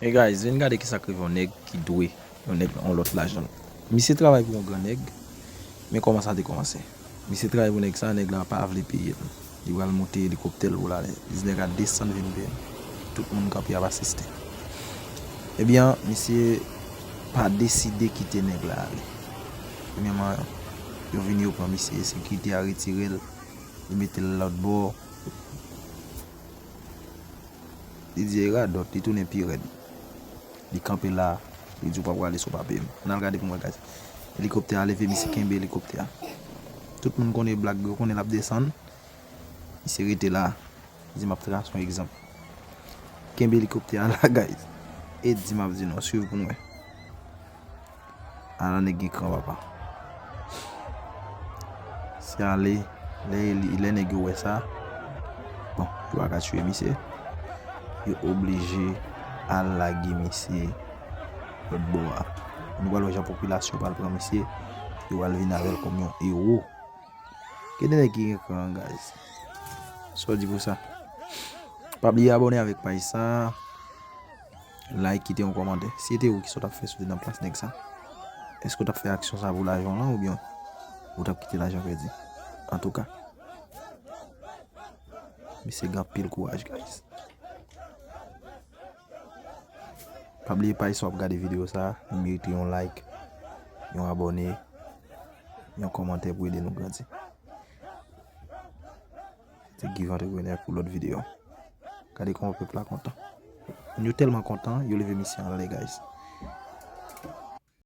Hey guys, ven gade ki sakrive yon neg ki dwe, yon neg on lot l'ajan. Mi se travay pou yon gran neg, men koman sa de komanse. Mi se travay pou neg sa, neg la pa avle piye. Di wal monte helikopter ou la le. Dis neg a desan vin ben. Tout moun kapi ap asiste. Ebyan, mi se pa deside kite neg la ale. Premiyaman, yon vini yo pa mi se sekite a retirel, li mette l'ot bo. Di diye radot, di toune pi red. Di kampe la, di djou pa wale sou pape. Nan gade pou mwen guys. Helikopter a leve, mi se kembe helikopter. Tout moun konen black go, konen lap desan. Mi se rete la. Di map tra, son ekzamp. Kembe helikopter a la guys. Et di map di nou, suiv pou mwen. A la negi kran wapa. Si a le negi we sa. Bon, yo waka chwe mi se. Yo oblige a lagi misye lot bo a. Nou wal wajan populasyon pal pran misye, yo wal vin avel kom yon hero. Kede ne ki yon guys? So di pou sa. Pabli abone avek pay sa. Like, kite yon komante. Si ete ou ki sot ap fe sou de nan plas nek sa. Esko tap fe aksyon sa vou l'ajon lan ou bien ou tap kite l'ajon kredi? En tout ka. Mi se gan pil kouaj guys. Pabli pa isop gade video sa, merite yon like, yon abone, yon komante pou ede nou grandi. Se give an te gwener pou lot video. Gade kon pepla kontan. Yon telman kontan, yon leve misyon ale guys.